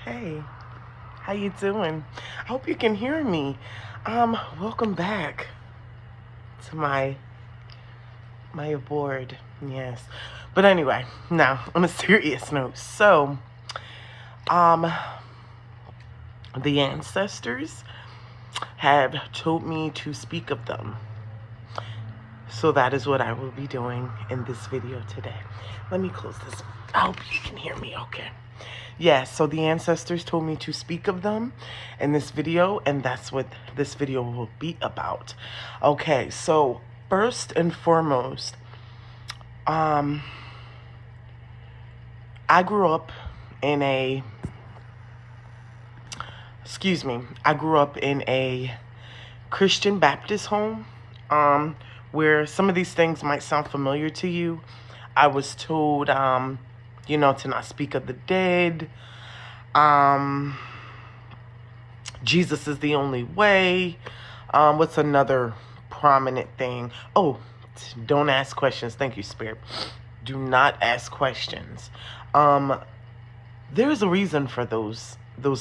Hey, how you doing? I hope you can hear me. Welcome back to my aboard. Yes. But anyway, now on a serious note. Um, the ancestors have told me to speak of them. So that is what I will be doing in this video today. Let me close this. I hope you can hear me okay. Yes, so the ancestors told me to speak of them in this video, and that's what this video will be about. Okay, so first and foremost, I grew up in a, I grew up in a Christian Baptist home, where some of these things might sound familiar to you. I was told, to not speak of the dead. Jesus is the only way. What's another prominent thing? Oh, don't ask questions. Thank you, Spirit. Do not ask questions. There's a reason for those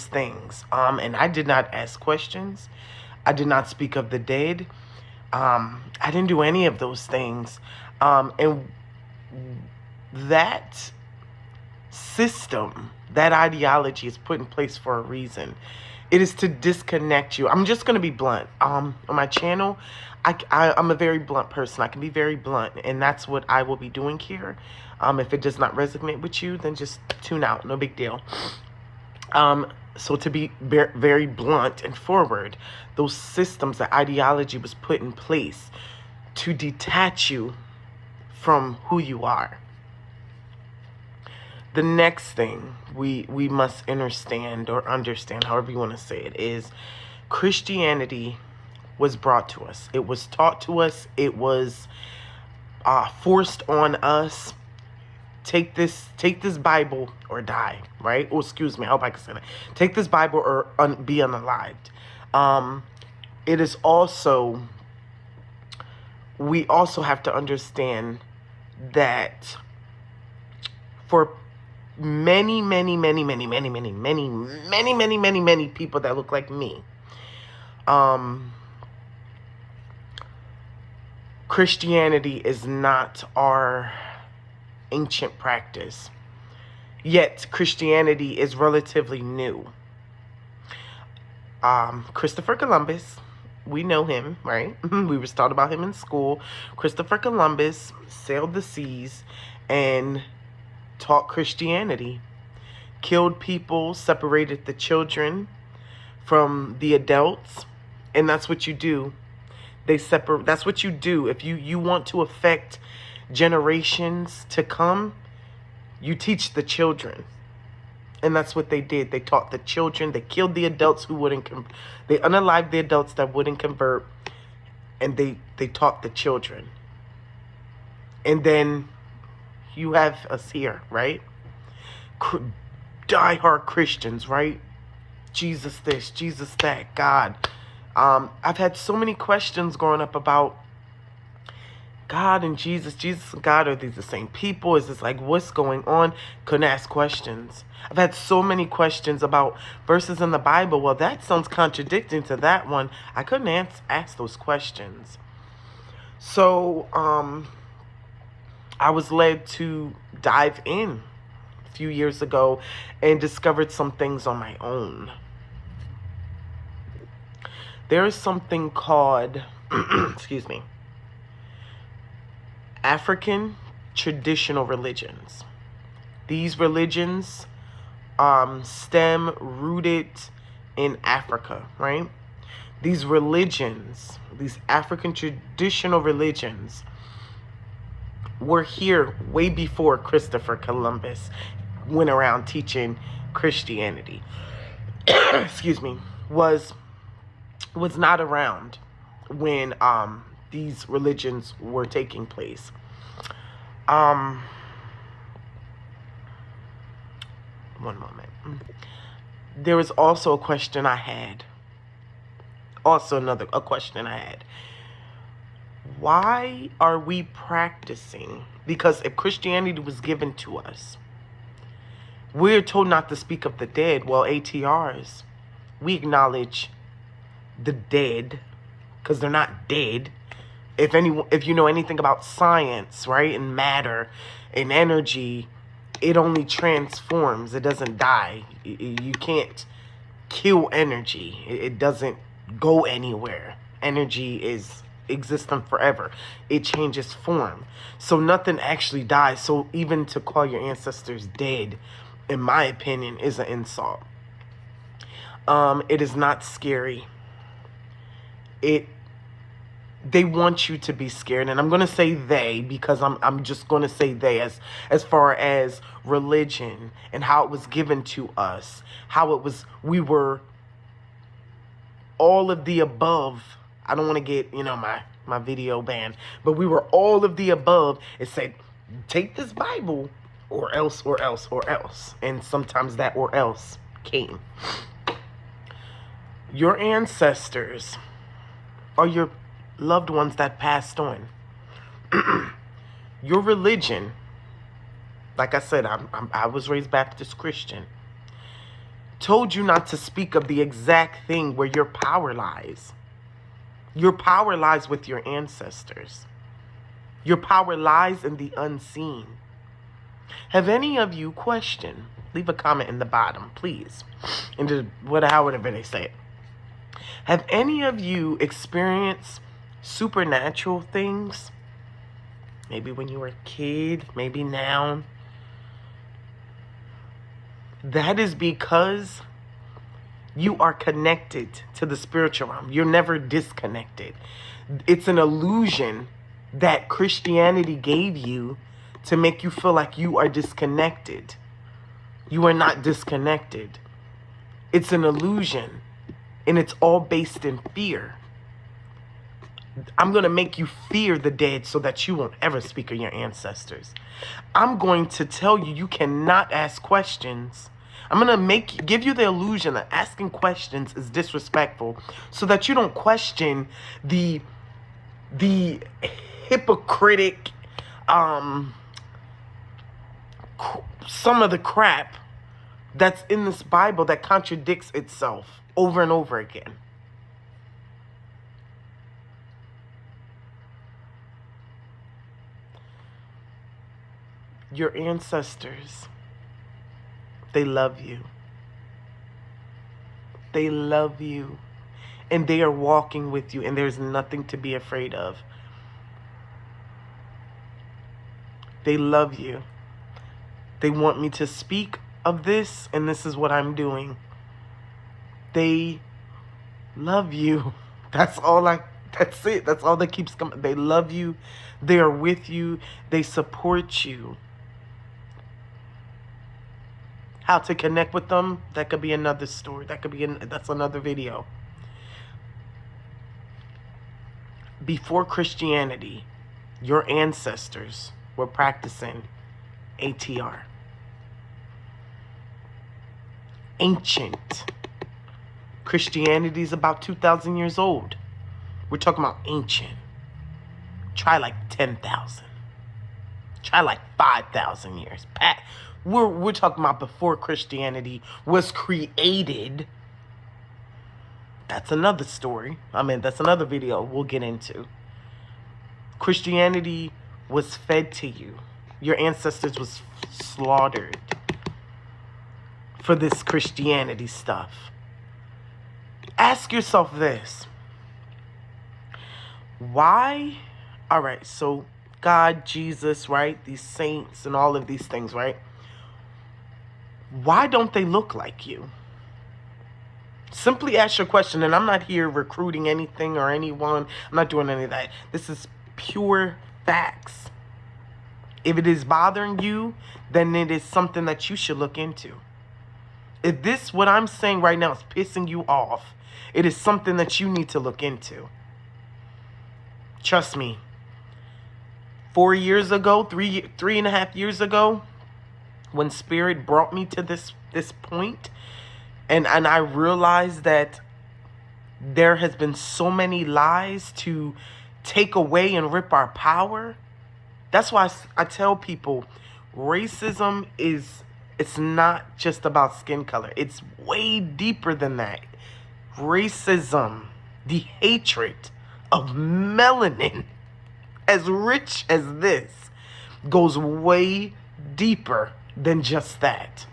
things. And I did not ask questions. I did not speak of the dead. I didn't do any of those things. And that system, that ideology is put in place for a reason. It is to disconnect you. I'm just going to be blunt. On my channel, I'm a very blunt person. I can be very blunt, and that's what I will be doing here. If it does not resonate with you, then just tune out. No big deal. So to be very blunt and forward, those systems, that ideology was put in place to detach you from who you are. The next thing we must understand, however you want to say it, is Christianity was brought to us. It was taught to us. It was forced on us. Take this Bible or die, right? Oh, excuse me. I hope I can say that. Take this Bible or be unalived. It is also, we also have to understand that for many people that look like me, Christianity is not our ancient practice, yet Christianity is relatively new. Christopher Columbus, we know him, right? We were taught about him in school. Christopher Columbus sailed the seas and taught Christianity, killed people, separated the children from the adults, and that's what you do. That's what you do. If you want to affect generations to come, you teach the children. And that's what they did. They taught the children. They killed the adults who wouldn't they unalived the adults that wouldn't convert, and they taught the children. And then you have us here, right? Die-hard Christians, right? Jesus this, Jesus that, God. I've had so many questions growing up about God and Jesus. Jesus and God, are these the same people? Is this like, what's going on? Couldn't ask questions. I've had so many questions about verses in the Bible. Well, that sounds contradicting to that one. I couldn't ask those questions. So, I was led to dive in a few years ago and discovered some things on my own. There is something called, excuse me, African traditional religions. These religions rooted in Africa, right? These religions, these African traditional religions, were here way before Christopher Columbus went around teaching Christianity. Excuse me, was not around when these religions were taking place. One moment. There was also a question I had. A question I had. Why are we practicing? Because if Christianity was given to us, We're told not to speak of the dead. Well, ATRs, we acknowledge the dead because they're not dead. If you know anything about science, right, and matter and energy, it only transforms. It doesn't die. You can't kill energy. It doesn't go anywhere. Energy is existent forever. It changes form. So nothing actually dies. So even to call your ancestors dead, in my opinion, is an insult. It is not scary. They want you to be scared, and I'm going to say they because I'm just going to say they as far as religion and how it was given to us, we were all of the above. I don't want to get, my video banned, but we were all of the above. It said, take this Bible or else, or else, or else. And sometimes that or else came. Your ancestors are your loved ones that passed on. Your religion, like I said, I was raised Baptist Christian, told you not to speak of the exact thing where your power lies. Your power lies with your ancestors. Your power lies in the unseen. Have any of you questioned? Leave a comment in the bottom, please. However they say it. Have any of you experienced supernatural things? Maybe when you were a kid, maybe now. That is because you are connected to the spiritual realm. You're never disconnected. It's an illusion that Christianity gave you to make you feel like you are disconnected. You are not disconnected. It's an illusion, and it's all based in fear. I'm going to make you fear the dead so that you won't ever speak of your ancestors. I'm going to tell you you cannot ask questions. I'm going to give you the illusion that asking questions is disrespectful so that you don't question the hypocritic, some of the crap that's in this Bible that contradicts itself over and over again. Your ancestors, they love you. They love you. And they are walking with you, and there's nothing to be afraid of. They love you. They want me to speak of this, and this is what I'm doing. They love you. That's it. That's all that keeps coming. They love you. They are with you. They support you. How to connect with them, that could be another story. That's another video. Before Christianity, your ancestors were practicing ATR. Ancient. Christianity is about 2,000 years old. We're talking about ancient. Try like 10,000. Try like 5,000 years. We're talking about before Christianity was created. That's another story. That's another video we'll get into. Christianity was fed to you. Your ancestors was slaughtered for this Christianity stuff. Ask yourself this. Why? All right, so God, Jesus, right? These saints and all of these things, right? Why don't they look like you? Simply ask your question, and I'm not here recruiting anything or anyone. I'm not doing any of that. This is pure facts. If it is bothering you, then it is something that you should look into. If what I'm saying right now is pissing you off, it is something that you need to look into. Trust me. 4 years ago, 3.5 years ago, when Spirit brought me to this point, and I realized that there has been so many lies to take away and rip our power. That's why I tell people racism is It's not just about skin color. It's way deeper than that. Racism, the hatred of melanin, as rich as this, goes way deeper than just that.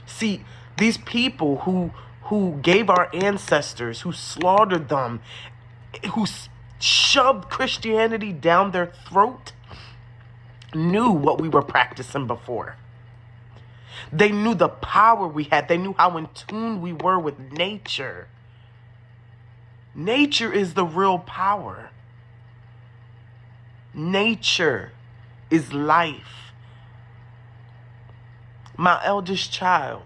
See, these people who gave our ancestors, who slaughtered them, who shoved Christianity down their throat, knew what we were practicing before. They knew the power we had. They knew how in tune we were with nature. Nature is the real power. Nature is life. My eldest child,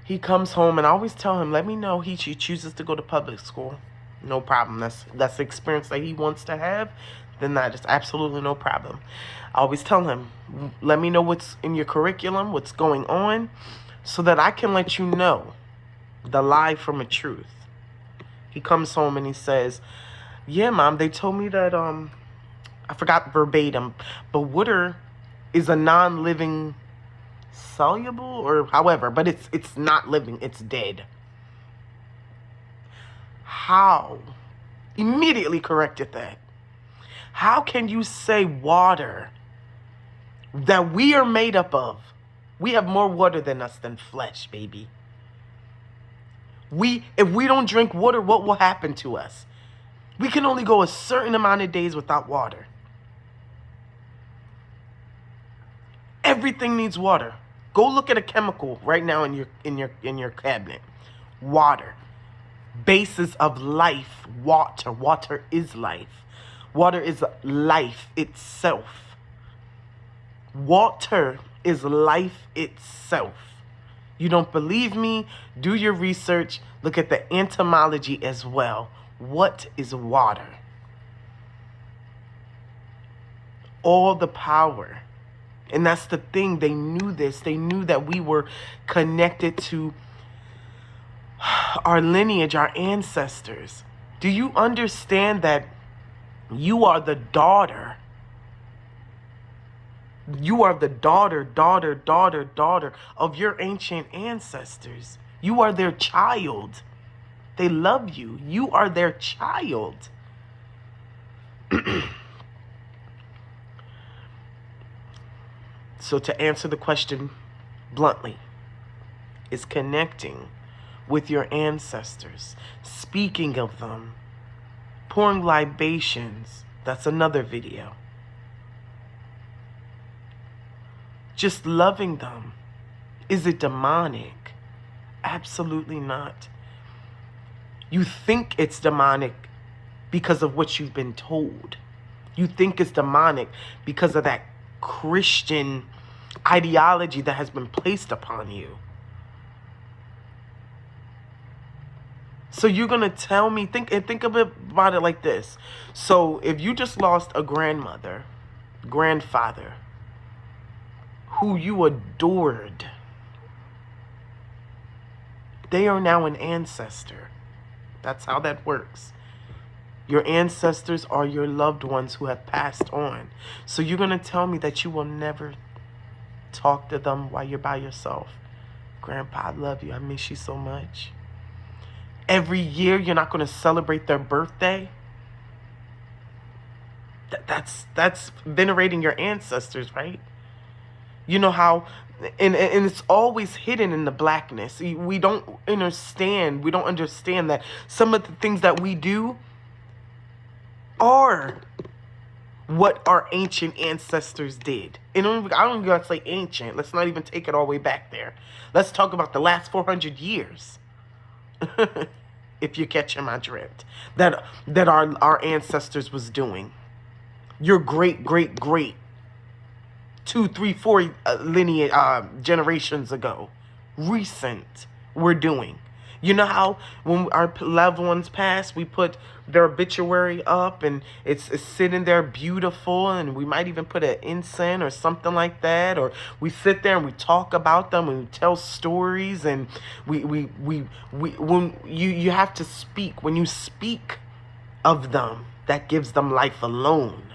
he comes home and I always tell him, let me know he chooses to go to public school. No problem. That's the experience that he wants to have. Then that is absolutely no problem. I always tell him, let me know what's in your curriculum, what's going on, so that I can let you know the lie from a truth. He comes home and he says, yeah, Mom, they told me that, I forgot verbatim, but water is a non-living soluble or however, but it's not living, it's dead. How? Immediately corrected that. How can you say water that we are made up of? We have more water than us than flesh, baby. If we don't drink water, what will happen to us? We can only go a certain amount of days without water. Everything needs water. Go look at a chemical right now in your cabinet. Water. Basis of life. Water. Water is life. Water is life itself. Water is life itself. You don't believe me? Do your research. Look at the etymology as well. What is water? All the power. And that's the thing. They knew this. They knew that we were connected to our lineage, our ancestors. Do you understand that you are the daughter? You are the daughter of your ancient ancestors. You are their child. They love you. You are their child. So to answer the question bluntly, is connecting with your ancestors, speaking of them, pouring libations. That's another video. Just loving them. Is it demonic? Absolutely not. You think it's demonic because of what you've been told. You think it's demonic because of that Christian ideology that has been placed upon you. So you're going to tell me, think about it like this. So if you just lost a grandmother, grandfather, who you adored, they are now an ancestor. That's how that works. Your ancestors are your loved ones who have passed on. So you're going to tell me that you will never talk to them while you're by yourself. Grandpa, I love you. I miss you so much. Every year you're not going to celebrate their birthday. That's venerating your ancestors, right? You know how, and it's always hidden in the blackness. We don't understand. We don't understand that some of the things that we do are what our ancient ancestors did. And I don't even gotta say ancient. Let's not even take it all the way back there. Let's talk about the last 400 years. If you're catching my drift. That our ancestors was doing. Your great 2, 3, 4 lineage generations ago. Recent we're doing. You know how when our loved ones pass, we put their obituary up and it's sitting there beautiful, and we might even put an incense or something like that, or we sit there and we talk about them and we tell stories, and we when you have to speak, when you speak of them, that gives them life alone.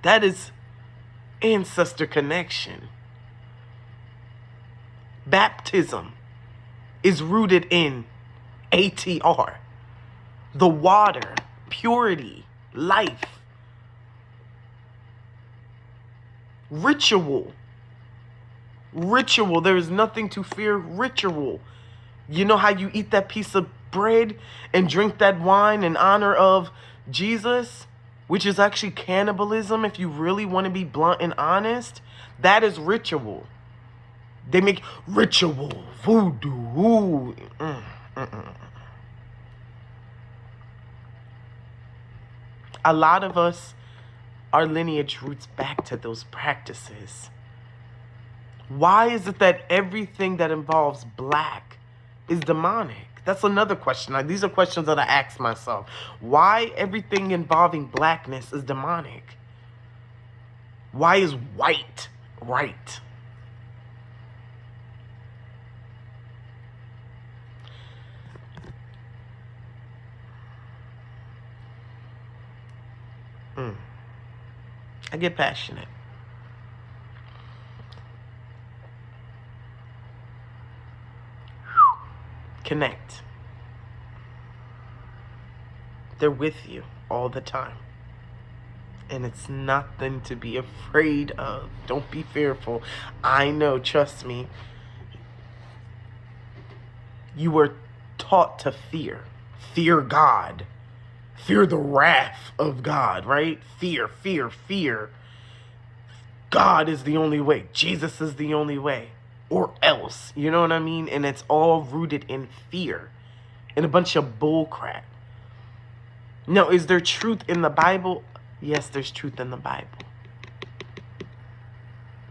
That is ancestor connection. Baptism is rooted in ATR. The water, purity, life. Ritual. Ritual. There is nothing to fear. Ritual. You know how you eat that piece of bread and drink that wine in honor of Jesus, which is actually cannibalism if you really want to be blunt and honest? That is ritual. They make ritual, voodoo. A lot of us, our lineage roots back to those practices. Why is it that everything that involves black is demonic? That's another question. These are questions that I ask myself. Why everything involving blackness is demonic? Why is white right? I get passionate. Connect. They're with you all the time. And it's nothing to be afraid of. Don't be fearful. I know, trust me. You were taught to fear. Fear God. Fear the wrath of God, right? Fear, fear, fear. God is the only way. Jesus is the only way. Or else. You know what I mean? And it's all rooted in fear. And a bunch of bull crap. Now, is there truth in the Bible? Yes, there's truth in the Bible.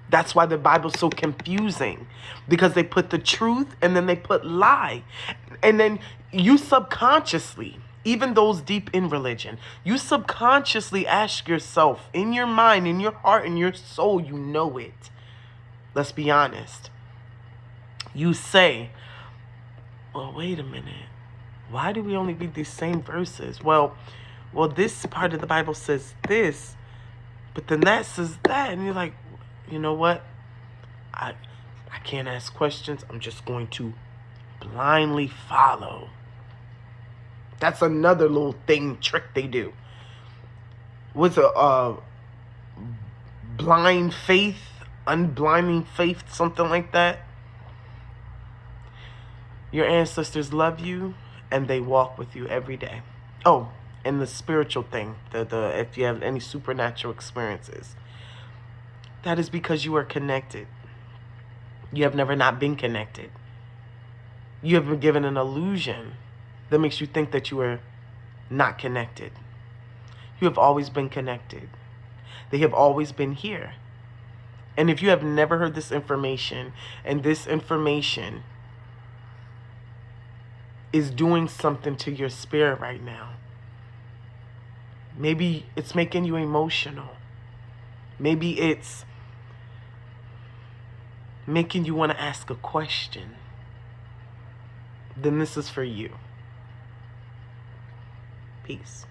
That's why the Bible's so confusing. Because they put the truth and then they put lie. And then you subconsciously, even those deep in religion, you subconsciously ask yourself, in your mind, in your heart, in your soul, you know it. Let's be honest. You say, well, wait a minute. Why do we only read these same verses? Well, this part of the Bible says this, but then that says that. And you're like, you know what? I can't ask questions. I'm just going to blindly follow. That's another little trick they do. What's a blind faith, unblinding faith, something like that? Your ancestors love you and they walk with you every day. Oh, and the spiritual thing, the if you have any supernatural experiences, that is because you are connected. You have never not been connected. You have been given an illusion that makes you think that you are not connected. You have always been connected. They have always been here. And if you have never heard this information, and this information is doing something to your spirit right now, maybe it's making you emotional. Maybe it's making you want to ask a question. Then this is for you. Peace.